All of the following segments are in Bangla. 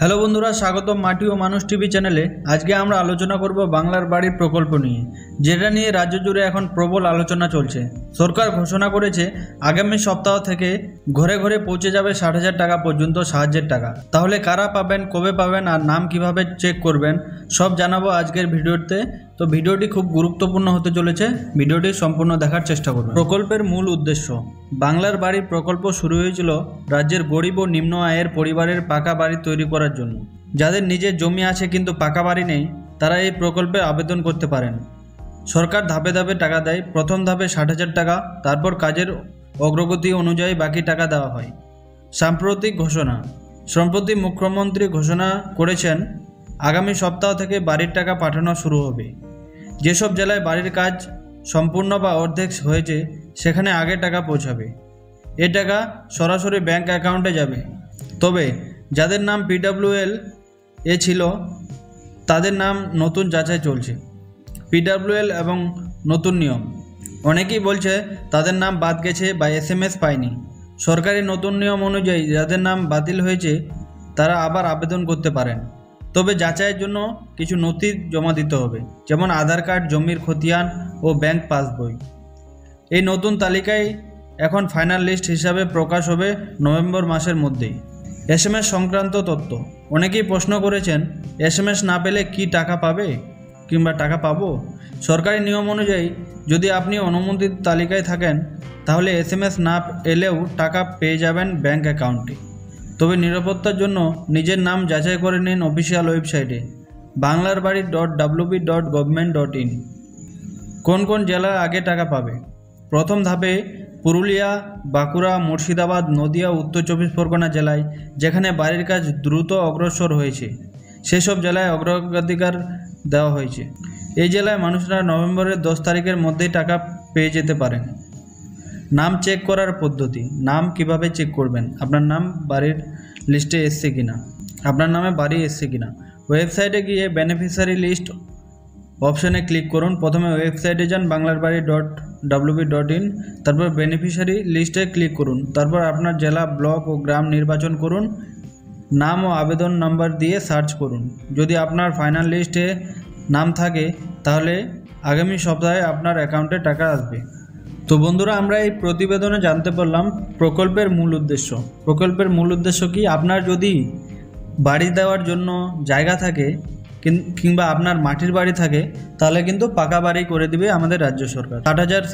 হ্যালো বন্ধুরা, স্বাগতম মাটি ও মানুষ টিভি চ্যানেলে। আজকে আমরা আলোচনা করব বাংলার বাড়ির প্রকল্প নিয়ে, যেটা নিয়ে রাজ্য জুড়ে এখন প্রবল আলোচনা চলছে। সরকার ঘোষণা করেছে আগামী সপ্তাহ থেকে ঘরে ঘরে পৌঁছে যাবে 60,000 টাকা পর্যন্ত সাহায্যের টাকা। তাহলে কারা পাবেন, কবে পাবেন আর নাম কিভাবে চেক করবেন, সব জানাবো আজকের ভিডিওতে। তো ভিডিওটি খুব গুরুত্বপূর্ণ হতে চলেছে, ভিডিওটি সম্পূর্ণ দেখার চেষ্টা করুন। প্রকল্পের মূল উদ্দেশ্য। বাংলার বাড়ি প্রকল্প শুরু হয়েছিল রাজ্যের গরিব ও নিম্ন আয়ের পরিবারের পাকা বাড়ি তৈরি করার জন্য। যাদের নিজের জমি আছে কিন্তু পাকা বাড়ি নেই, তারা এই প্রকল্পে আবেদন করতে পারেন। সরকার ধাপে ধাপে টাকা দেয়। প্রথম ধাপে 60,000 টাকা, তারপর কাজের অগ্রগতি অনুযায়ী বাকি টাকা দেওয়া হয়। সাম্প্রতিক ঘোষণা। সম্প্রতি মুখ্যমন্ত্রী ঘোষণা করেছেন আগামী সপ্তাহ থেকে বাড়ির টাকা পাঠানো শুরু হবে। যেসব জেলায় বাড়ির কাজ সম্পূর্ণ বা অর্ধেক হয়েছে সেখানে আগে টাকা পৌঁছাবে। এ টাকা সরাসরি ব্যাংক অ্যাকাউন্টে যাবে। তবে যাদের নাম PWL এ ছিল তাদের নাম নতুন যাচাই চলছে। PWL এবং নতুন নিয়ম। অনেকেই বলছে তাদের নাম বাদ গেছে বা SMS পায়নি। সরকারি নতুন নিয়ম অনুযায়ী যাদের নাম বাতিল হয়েছে তারা আবার আবেদন করতে পারেন। তবে যাচাইয়ের জন্য কিছু নথি জমা দিতে হবে, যেমন আধার কার্ড, জমির খতিয়ান ও ব্যাংক পাসবই। এই নতুন তালিকায় এখন ফাইনাল লিস্ট হিসাবে প্রকাশ হবে নভেম্বর মাসের মধ্যেই। SMS সংক্রান্ত তথ্য। অনেকেই প্রশ্ন করেছেন SMS না পেলে কি টাকা পাবে কিংবা টাকা পাবো। সরকারি নিয়ম অনুযায়ী যদি আপনি অনুমোদিত তালিকায় থাকেন তাহলে SMS না এলেও টাকা পেয়ে যাবেন ব্যাংক অ্যাকাউন্টে। তবে নিরাপত্তার জন্য নিজের নাম যাচাই করে নিন অফিসিয়াল ওয়েবসাইটে banglarbadi.wb.government.in। কোন কোন জেলা আগে টাকা পাবে? প্রথম ধাপে পুরুলিয়া, বাঁকুড়া, মুর্শিদাবাদ, নদিয়া, উত্তর 24 পরগনা জেলায় যেখানে বাড়ির কাজ দ্রুত অগ্রসর হয়েছে সেসব জেলায় অগ্রাধিকার দেওয়া হয়েছে। এই জেলায় মানুষরা নভেম্বরের 10 তারিখের মধ্যেই টাকা পেয়ে যেতে পারেন। নাম চেক করার পদ্ধতি। নাম কিভাবে চেক করবেন? আপনার নাম বাড়ির লিস্টে এসছে কিনা, আপনার নামে বাড়ি এসছে কিনা। ওয়েবসাইটে গিয়ে বেনিফিশিয়ারি লিস্ট অপশানে ক্লিক করুন। প্রথমে ওয়েবসাইটে যান banglarbadi.wb.in, তারপর বেনিফিশিয়ারি লিস্টে ক্লিক করুন। তারপর আপনার জেলা, ব্লক ও গ্রাম নির্বাচন করুন। নাম ও আবেদন নাম্বার দিয়ে সার্চ করুন। যদি আপনার ফাইনাল লিস্টে নাম থাকে তাহলে আগামী সপ্তাহে আপনার অ্যাকাউন্টে টাকা আসবে। তো বন্ধুরা, আমরা এই প্রতিবেদনে জানতে পারলাম প্রকল্পের মূল উদ্দেশ্য। প্রকল্পের মূল উদ্দেশ্য কি? আপনার যদি বাড়ি দেওয়ার জন্য জায়গা থাকে কিংবা আপনার মাটির বাড়ি থাকে তাহলে কিন্তু পাকা বাড়ি করে দিবে আমাদের রাজ্য সরকার।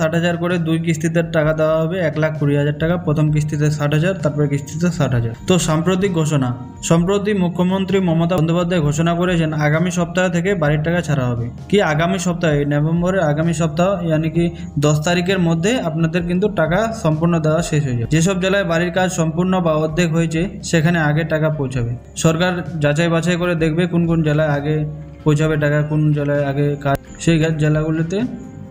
60,000 করে 2 কিস্তিতে টাকা দেওয়া হবে। 1,20,000 টাকা প্রথম কিস্তিতে 60,000, তারপরে কিস্তিতে 60,000। তো সাম্প্রতিক ঘোষণা। সম্প্রতি মুখ্যমন্ত্রী মমতা বন্দ্যোপাধ্যায় ঘোষণা করেছেন আগামী সপ্তাহ থেকে বাড়ির টাকা ছাড়া হবে। কি আগামী সপ্তাহে, নভেম্বরের আগামী সপ্তাহ, ইয়ানি কি 10 তারিখের মধ্যে আপনাদের কিন্তু টাকা সম্পূর্ণ দেওয়া শেষ হয়ে যাবে। যেসব জেলায় বাড়ির কাজ সম্পূর্ণ বা অর্ধেক হয়েছে সেখানে আগে টাকা পৌঁছাবে। সরকার যাচাই বাছাই করে দেখবে কোন কোন জেলায় আগে পৌঁছাবে টাকা, কোন জেলায় আগে কাজ, সেই জেলাগুলিতে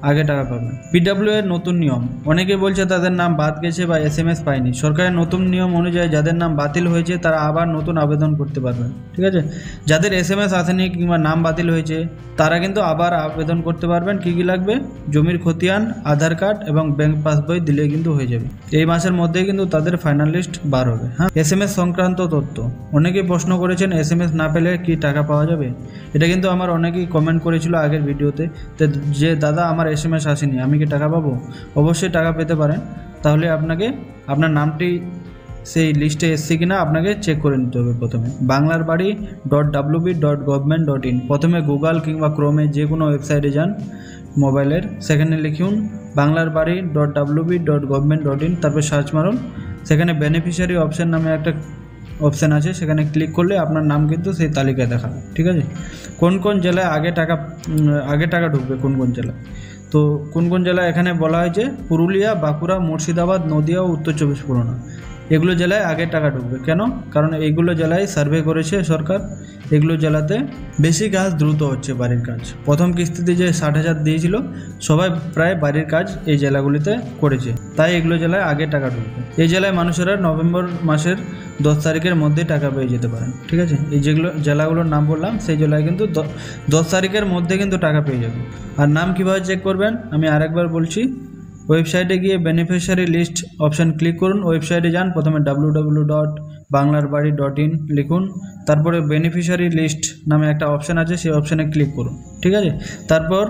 আগে টাকা পাবে। PWL এর নতুন নিয়ম। অনেকে বলছে তাদের নাম বাদ গেছে বা SMS পায়নি। সরকারের নতুন নিয়ম অনুযায়ী যাদের নাম বাতিল হয়েছে তারা আবার নতুন আবেদন করতে পারবেন। ঠিক আছে, যাদের SMS আসেনি কিংবা নাম বাতিল হয়েছে তারা কিন্তু আবার আবেদন করতে পারবেন। কী কী লাগবে? জমির খতিয়ান, আধার কার্ড এবং ব্যাংক পাসবই দিলে কিন্তু হয়ে যাবে। এই মাসের মধ্যেই কিন্তু তাদের ফাইনাল লিস্ট বার হবে। হ্যাঁ, SMS সংক্রান্ত তথ্য। অনেকেই প্রশ্ন করেছেন SMS না পেলে কি টাকা পাওয়া যাবে। এটা কিন্তু আমার অনেকেই কমেন্ট করেছিল আগের ভিডিওতে যে দাদা আমার SMS আসেনি, আমি কি টাকা পাবো? অবশ্যই টাকা পেতে পারেন। তাহলে আপনাকে আপনার নামটি সেই লিস্টে এসছে কিনা আপনাকে চেক করে নিতে হবে। প্রথমে banglarbadi.wb.government.in, প্রথমে গুগল কিংবা ক্রোমে যে কোনো ওয়েবসাইটে যান মোবাইলের, সেখানে লিখুন banglarbadi.wb.government.in, তারপর সার্চ মারুন। সেখানে বেনিফিশিয়ারি অপশান নামে একটা অপশান আছে, সেখানে ক্লিক করলে আপনার নাম কিন্তু সেই তালিকায় দেখাবে। ঠিক আছে, কোন কোন জেলায় আগে টাকা ঢুকবে, কোন কোন জেলায়। তো কোন কোন জেলায় এখানে বলা হয়েছে পুরুলিয়া, বাঁকুড়া, মুর্শিদাবাদ, নদিয়া ও উত্তর 24 পরগনা। এগুলো জেলায় আগে টাকা ঢুকবে। কেন? কারণ এইগুলো জেলায় সার্ভে করেছে সরকার। এগুলো জেলাতে বেশি কাজ দ্রুত হচ্ছে, বাড়ির কাজ। প্রথম কিস্তিতে যে 60,000 দিয়েছিল সবাই প্রায় বাড়ির কাজ এই জেলাগুলিতে করেছে, তাই এগুলো জেলায় আগে টাকা ঢুকবে। এই জেলায় মানুষেরা নভেম্বর মাসের 10 তারিখের মধ্যে টাকা পেয়ে যেতে পারেন। ঠিক আছে, এই যেগুলো জেলাগুলোর নাম বললাম সেই জেলায় কিন্তু 10 তারিখের মধ্যে কিন্তু টাকা পেয়ে যাবে। আর নাম কীভাবে চেক করবেন আমি আরেকবার বলছি। ওয়েবসাইটে গিয়ে বেনিফিশিয়ারি লিস্ট অপশান ক্লিক করুন। ওয়েবসাইটে যান, প্রথমে www. banglarbari.in লিখুন, তারপরে বেনিফিশিয়ারি লিস্ট নামে একটা অপশান আছে, সেই অপশানে ক্লিক করুন। ঠিক আছে, তারপর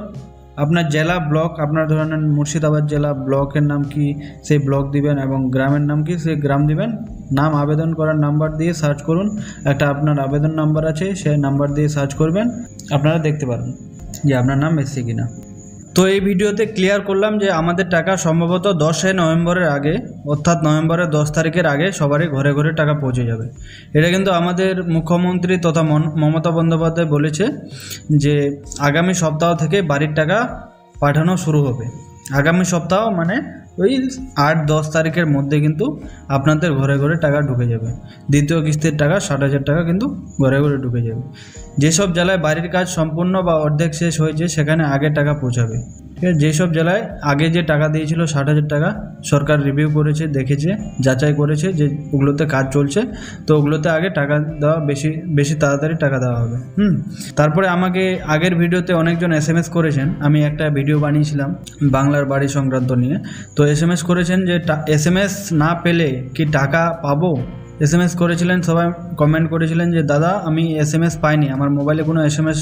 আপনার জেলা ব্লক, আপনার ধরেন মুর্শিদাবাদ জেলা, ব্লকের নাম কি সেই ব্লক দিবেন এবং গ্রামের নাম কি সেই গ্রাম দিবেন। নাম আবেদন করার নাম্বার দিয়ে সার্চ করুন, একটা আপনার আবেদন নাম্বার আছে, সেই নাম্বার দিয়ে সার্চ করবেন, আপনারা দেখতে পারবেন যে আপনার নাম এসছে কিনা। তো এই ভিডিওতে ক্লিয়ার করলাম যে আমাদের টাকা সম্ভবত 10 নভেম্বরের আগে, অর্থাৎ নভেম্বরের 10 তারিখের আগে সবারই ঘরে ঘরে টাকা পৌঁছে যাবে। এটা কিন্তু আমাদের মুখ্যমন্ত্রী তথা মমতা বন্দ্যোপাধ্যায় বলেছে যে আগামী সপ্তাহ থেকে বাড়ির টাকা পাঠানো শুরু হবে। আগামী সপ্তাহ মানে ওই 8-10 তারিখের মধ্যে কিন্তু আপনাদের ঘরে ঘরে টাকা ঢুকে যাবে। দ্বিতীয় কিস্তির টাকা 60,000 টাকা কিন্তু ঘরে ঘরে ঢুকে যাবে। যেসব জেলায় বাড়ির কাজ সম্পূর্ণ বা অর্ধেক শেষ হয়েছে সেখানে আগে টাকা পৌঁছাবে। ঠিক আছে, যেসব জেলায় আগে যে টাকা দিয়েছিল 60,000 টাকা, সরকার রিভিউ করেছে, দেখেছে, যাচাই করেছে যে ওগুলোতে কাজ চলছে, তো ওগুলোতে আগে টাকা দেওয়া বেশি তাড়াতাড়ি টাকা দেওয়া হবে। তারপরে আমাকে আগের ভিডিওতে অনেকজন SMS করেছেন, আমি একটা ভিডিও বানিয়েছিলাম বাংলার বাড়ি সংক্রান্ত নিয়ে। তো SMS করেছেন যে SMS না পেলে কি টাকা পাবো। SMS করেছিলেন, সবাই কমেন্ট করেছিলেন যে দাদা আমি SMS পাইনি, আমার মোবাইলে কোনো SMS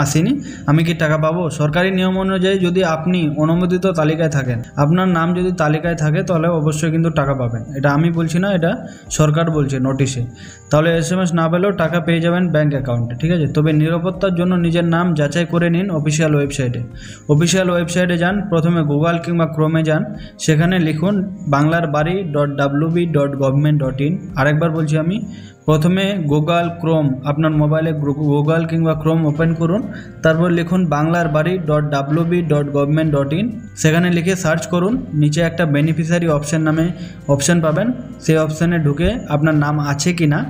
আসেনি, আমি কি টাকা পাবো। সরকারি নিয়ম অনুযায়ী যদি আপনি অনুমোদিত তালিকায় থাকেন, আপনার নাম যদি তালিকায় থাকে তাহলে অবশ্যই কিন্তু টাকা পাবেন। এটা আমি বলছি না, এটা সরকার বলছে নোটিশে। তাহলে SMS না পেলেও টাকা পেয়ে যাবেন ব্যাঙ্ক অ্যাকাউন্টে। ঠিক আছে, তবে নিরাপত্তার জন্য নিজের নাম যাচাই করে নিন অফিসিয়াল ওয়েবসাইটে যান। প্রথমে গুগল কিংবা ক্রোমে যান, সেখানে লিখুন banglarbari.wb.government.in। আরেকবার বলছি আমি, প্রথমে গুগল ক্রোম, আপনার মোবাইলে গুগল কিংবা ক্রোম ওপেন করুন, তারপর লিখুন banglarbari.wb.government.in। সেখানে লিখে সার্চ করুন, নিচে একটা বেনিফিশিয়ারি অপশান নামে অপশান পাবেন, সেই অপশানে ঢুকে আপনার নাম আছে কি না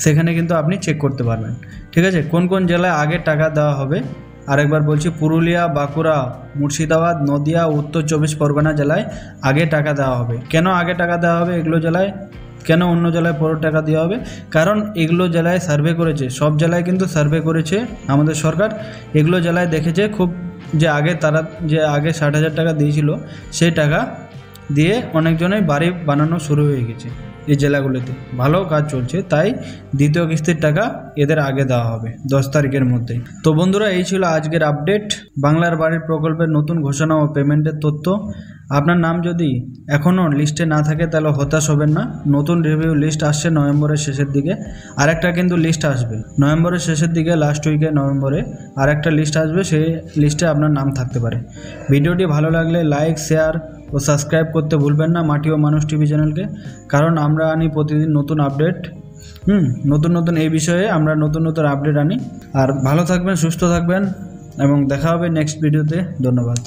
সেখানে কিন্তু আপনি চেক করতে পারবেন। ঠিক আছে, কোন কোন জেলায় আগে টাকা দেওয়া হবে আরেকবার বলছি, পুরুলিয়া, বাঁকুড়া, মুর্শিদাবাদ, নদিয়া, উত্তর 24 পরগনা জেলায় আগে টাকা দেওয়া হবে। কেন আগে টাকা দেওয়া হবে এগুলো জেলায়, কেন অন্য জেলায় পরে টাকা দেওয়া হবে? কারণ এগুলো জেলায় সার্ভে করেছে, সব জেলায় কিন্তু সার্ভে করেছে আমাদের সরকার। এগুলো জেলায় দেখেছে খুব যে আগে 60,000 টাকা দিয়েছিল, সেই টাকা দিয়ে অনেকজনেই বাড়ি বানানো শুরু হয়ে গেছে। এই জেলাগুলোতে ভালো কাজ চলছে, তাই দ্বিতীয় কিস্তির টাকা এদের আগে দেওয়া হবে 10 তারিখের মধ্যে। তো বন্ধুরা, এই ছিল আজকের আপডেট, বাংলার বাড়ির প্রকল্পের নতুন ঘোষণা ও পেমেন্টের তথ্য। আপনার নাম যদি এখনও লিস্টে না থাকে তাহলে হতাশ হবেন না, নতুন রিভিউ লিস্ট আসছে নভেম্বরের শেষের দিকে। আরেকটা কিন্তু লিস্ট আসবে নভেম্বরের শেষের দিকে, লাস্ট উইকে নভেম্বরে আরেকটা লিস্ট আসবে, সেই লিস্টে আপনার নাম থাকতে পারে। ভিডিওটি ভালো লাগলে লাইক, শেয়ার ও সাবস্ক্রাইব করতে ভুলবেন না মাটি ও মানুষ টিভি চ্যানেলকে, কারণ আমরা আনি প্রতিদিন নতুন আপডেট। নতুন এই বিষয়ে আমরা নতুন আপডেট আনি। আর ভালো থাকবেন, সুস্থ থাকবেন এবং দেখা হবে নেক্সট ভিডিওতে। ধন্যবাদ।